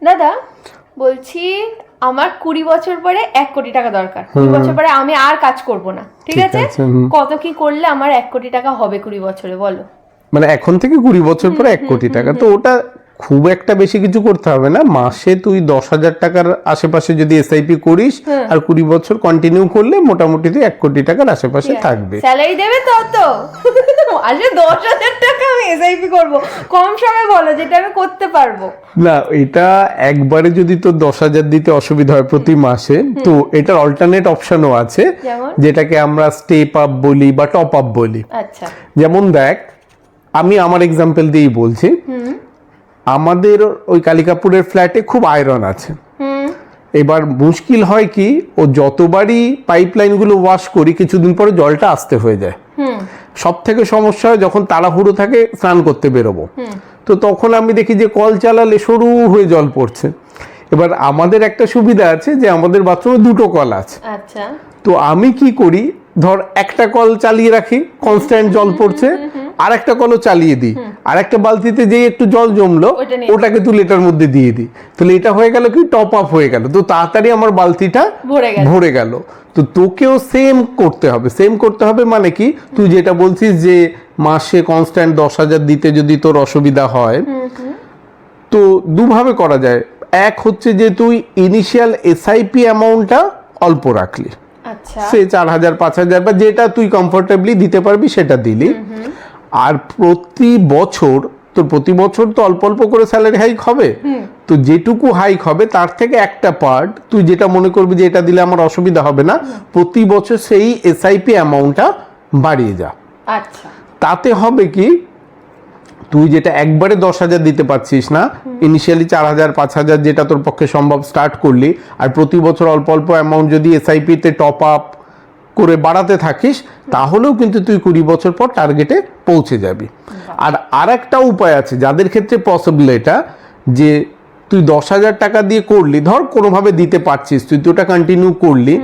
দাদা বলছি আমার 20 বছর পরে 1 কোটি টাকা দরকার। 20 বছর পরে আমি আর কাজ করব না, ঠিক আছে? কত কি করলে আমার 1 কোটি টাকা হবে 20 বছরে বলো? মানে এখন থেকে 20 বছর পরে 1 কোটি টাকা, তো ওটা খুব একটা বেশি কিছু করতে হবে না। মাসে তুই 10,000 টাকার আশেপাশে যদি এসআইপি করিস আর 20 বছর কন্টিনিউ করলে মোটামুটি তুই 1 কোটি টাকার আশেপাশে থাকবে। স্যালারি দেবে তো আসলে 10,000 টাকা আমি এসআইপি করব, কম সময় বলো যেটা আমি করতে পারবো। না, এটা একবারে যদি তোর 10,000 দিতে অসুবিধা হয় প্রতি মাসে, তো এটার অল্টারনেট অপশনও আছে, যেটাকে আমরা স্টেপ আপ বলি বা টপ আপ বলি। আচ্ছা, যেমন দেখ, আমি আমার এক্সাম্পল দিয়েই বলছি। আমাদের ওই কালিকাপুরের ফ্ল্যাটে খুব আয়রন আছে। এবার মুশকিল হয় কি, ও যতবারই পাইপলাইন গুলো ওয়াশ করি কিছুদিন পরে জলটা আস্তে হয়ে যায়। সব থেকে সমস্যা হয় যখন তাড়াহুড়ো থাকে স্নান করতে বেরোবো, তো তখন আমি দেখি যে কল চালালে সরু হয়ে জল পড়ছে। এবার আমাদের একটা সুবিধা আছে যে আমাদের বাথরুমে 2টো কল আছে। আচ্ছা, তো আমি কি করি, ধর একটা কল চালিয়ে রাখি, কনস্ট্যান্ট জল পড়ছে, আর একটা কলও চালিয়ে দিই, আর একটা বালতিতে যে একটু জল জমলো ওটাকে তুলে এটার মধ্যে দিয়ে দিই। তাহলে এটা হয়ে গেল কি, টপ আপ হয়ে গেল, তো তাড়াতাড়ি আমার বালতিটা ভরে গেল। তো তোকেও সেম করতে হবে। সেম করতে হবে মানে কি, তুই যেটা বলছিস যে মাসে কনস্ট্যান্ট 10,000 দিতে যদি তোর অসুবিধা হয়, তো দুভাবে করা যায়। এক হচ্ছে যে তুই ইনিশিয়াল এসআইপি অ্যামাউন্টটা অল্প রাখলি, সে 4,000 5,000 বা যেটা তুই কমফোর্টেবলি দিতে পারবি সেটা দিলি। আর প্রতি বছর তো অল্প অল্প করে স্যালারি হাইক হবে, তো যেটুকু হাইক হবে তার থেকে একটা পার্ট তুই যেটা মনে করবি যে এটা দিলে আমার অসুবিধা হবে না, প্রতি বছর সেই এসআইপি অ্যামাউন্টটা বাড়িয়ে যা। আচ্ছা, তাতে হবে কি, তুই যেটা একবারে 10,000 দিতে পারছিস না, ইনিশিয়ালি 4,000 5,000 যেটা তোর পক্ষে সম্ভব স্টার্ট করলি, আর প্রতি বছর অল্প অল্প অ্যামাউন্ট যদি এসআইপিতে টপ আপ করে বাড়াতে থাকিস, তাহলেও কিন্তু তুই 20 বছর পর টার্গেটে পৌঁছে যাবি। আর আরেকটা উপায় আছে যাদের ক্ষেত্রে পসিবল এটা, যে তুই 10,000 টাকা দিয়ে করলি, ধর কোনোভাবে দিতে পারছিস, তুই তো ওটা কন্টিনিউ করলি,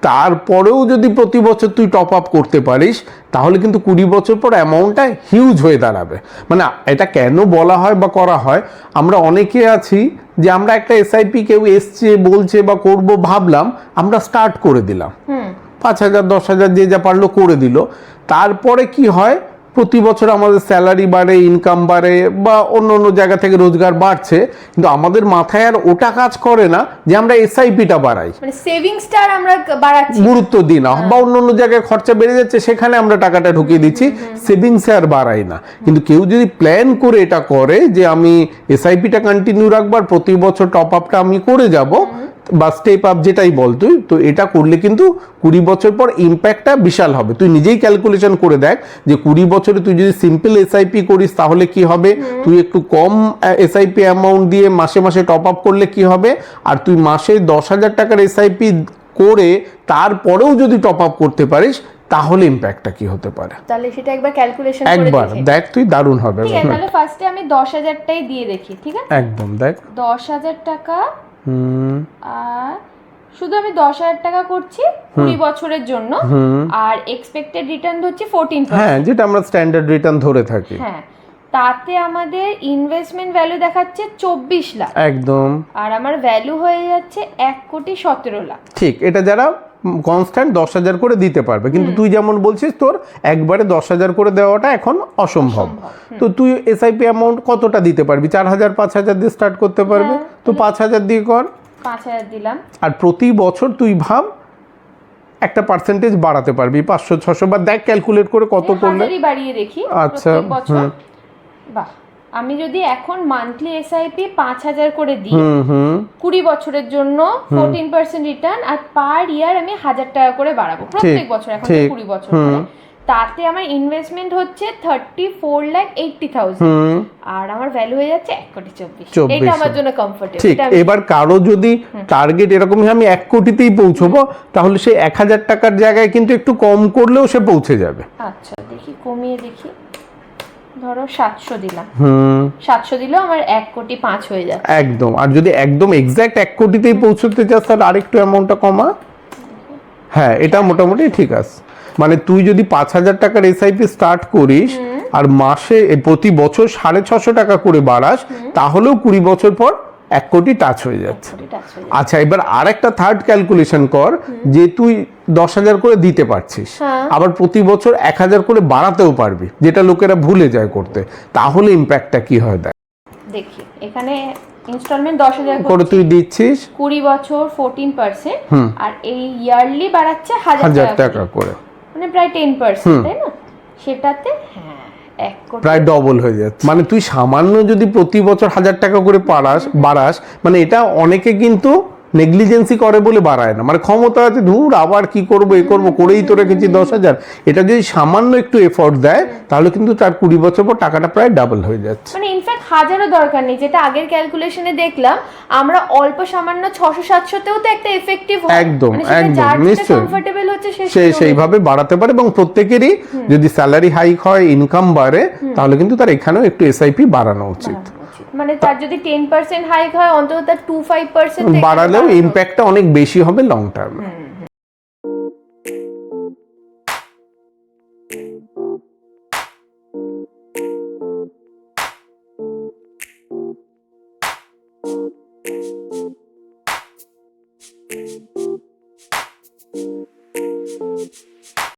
তারপরেও যদি প্রতি বছর তুই টপ আপ করতে পারিস, তাহলে কিন্তু 20 বছর পর অ্যামাউন্টটা হিউজ হয়ে দাঁড়াবে। মানে এটা কেন বলা হয় বা করা হয়, আমরা অনেকে আছি যে আমরা একটা এসআইপি কেউ এসছে বলছে বা করব ভাবলাম, আমরা স্টার্ট করে দিলাম, 5,000 10,000 যে যা পারলো করে দিল। তারপরে কি হয়, প্রতি বছর আমাদের স্যালারি বাড়ে, ইনকাম বাড়ে, বা অন্য অন্য জায়গা থেকে রোজগার বাড়ছে, কিন্তু আমাদের মাথায় আর ওটা কাজ করে না যে আমরা এসআইপিটা বাড়াই, মানে সেভিংসটা আমরা বাড়াচ্ছি, গুরুত্ব দিই না, বা অন্য অন্য জায়গায় খরচা বেড়ে যাচ্ছে সেখানে আমরা টাকাটা ঢুকিয়ে দিচ্ছি, সেভিংসে আর বাড়াই না। কিন্তু কেউ যদি প্ল্যান করে এটা করে যে আমি এসআইপিটা কন্টিনিউ রাখবার, প্রতি বছর টপ আপটা আমি করে যাব বা স্টেপ আপ যেটাই বল তুই, তো এটা করলে কিন্তু 20 বছর পর ইম্প্যাক্টটা বিশাল হবে। তুই নিজেই ক্যালকুলেশন করে দেখ যে 20 বছরে তুই যদি সিম্পল এসআইপি করিস তাহলে কি হবে, তুই একটু কম এসআইপি অ্যামাউন্ট দিয়ে মাসে মাসে টপ আপ করলে কি হবে, আর তুই মাসে 10,000 টাকার এসআইপি করে তারপরেও যদি টপ আপ করতে পারিস, তাহলে ইম্প্যাক্টটা কি হতে পারে। তাহলে সেটা একবার ক্যালকুলেশন করে একবার দেখ, তুই দারুণ হবে। ঠিক আছে, তাহলে ফার্স্টে আমি 10,000 টাই দিয়ে দেখি, ঠিক আছে? একদম দেখ, 10,000 টাকা, আর শুধু আমি 10,000 টাকা করছি 20 বছরের জন্য, আর এক্সপেক্টেড রিটার্ন হচ্ছে 14%। হ্যাঁ, যেটা আমরা স্ট্যান্ডার্ড রিটার্ন ধরে থাকি। হ্যাঁ, তাতে আমাদের ইনভেস্টমেন্ট ভ্যালু দেখাচ্ছে 24 লাখ, একদম, আর আমার ভ্যালু হয়ে যাচ্ছে 1,17 লাখ। ঠিক, এটা যারা কনস্ট্যান্ট 10,000 করে দিতে পারবে, কিন্তু তুই যেমন বলছিস তোর একবারে 10,000 করে দেওয়াটা এখন অসম্ভব। তো তুই এসআইপি অ্যামাউন্ট কতটা দিতে পারবি? 4,000 5,000 দিয়ে স্টার্ট করতে পারবে, তো 5,000 দিয়ে কর। 5,000 দিলাম, আর প্রতি বছর তুই ভাব একটা পার্সেন্টেজ বাড়াতে পারবি, 500 600, বা দেখ ক্যালকুলেট করে কত করলে বাড়িয়ে দেখি। আচ্ছা, বাহ, আমি যদি এখন মান্থলি এসআইপি 5,000 করে দিই 20 বছরের জন্য 14% রিটার্ন, আর পার ইয়ার আমি 1,000 টাকা করে বাড়াবো প্রত্যেক বছর, এখন 20 বছর ধরে, তাতে আমার ইনভেস্টমেন্ট হচ্ছে 34,80,000, আর আমার ভ্যালু হয়ে যাচ্ছে 1,24,00,000। এটা আমার জন্য কমফোর্টেবল। ঠিক, এবার কারো যদি টার্গেট এরকমই আমি 1 কোটিতেই পৌঁছবো, তাহলে সে 1,000 টাকার জায়গায় কিন্তু একটু কম করলেও সে পৌঁছে যাবে। আচ্ছা, দেখি কমিয়ে দেখি, ধরো 700 দিলাম, 700 দিলেও আমার 1,05,00,000 হয়ে যাবে। একদম, আর যদি একদম এক্সাক্ট 1 কোটিতেই পৌঁছতে চাস তাহলে আরেকটু অ্যামাউন্টটা কমা। হ্যাঁ, এটা মোটামুটি ঠিক আছে। মানে তুই যদি 5,000 টাকার এসআইপি স্টার্ট করিস আর মাসে প্রতি বছর 650 টাকা করে বাড়াস, তাহলেও 20 বছর পর 1 কোটি টাচ হয়ে যাচ্ছে। কোটি টাচ হয়ে আচ্ছা, এবার আরেকটা থার্ড ক্যালকুলেশন কর, যে তুই 10,000 করে দিতে পারছিস, হ্যাঁ। আবার প্রতি বছর 1,000 করে বাড়াতেও পারবি, যেটা লোকেরা ভুলে যায় করতে, তাহলে ইম্প্যাক্টটা কি হয় দেখ। দেখি এখানে ইনস্টলমেন্ট 10,000 করে তুই দিচ্ছিস 20 বছর 14%, আর এই ইয়ারলি বাড়াচ্ছে 1,000 টাকা করে, মানে প্রায় 10%, তাই না? সেটাতে হ্যাঁ 1 কোটি প্রায় ডবল হয়ে যাচ্ছে। মানে তুই সামান্য যদি প্রতি বছর 1,000 টাকা করে বাড়াস, মানে এটা অনেকে কিন্তু নেগলিজেন্সি করে বলে বাড়ায় না, মানে ক্ষমতা আছে, ধুর আবার কি করবো এ করবো, করেই তো রেখেছি 10,000, এটা যদি সামান্য একটু এফোর্ট দেয় তাহলে কিন্তু তার 20 বছর পর টাকাটা প্রায় ডাবল হয়ে যাচ্ছে। মানে ইনফ্যাক্ট 1000ও দরকার নেই, যেটা আগের ক্যালকুলেশনে দেখলাম আমরা অল্প সামান্য 600-700তেও তো একটা এফেক্টিভ হয়। একদম, মানে সেটা একদম, যার যেটা নিশ্চয়ই। কমফোর্টেবল হচ্ছে সে সেইভাবে বাড়াতে পারে, এবং প্রত্যেকেরই যদি স্যালারি হাইক হয়, ইনকাম বাড়ে, তাহলে কিন্তু তার এখানেও একটু এসআইপি বাড়ানো উচিত। মানে তার যদি 10% হাইক হয়, অন্তত তার 2-5% বাড়ালেও ইম্প্যাক্টটা অনেক বেশি হবে লং টার্মে।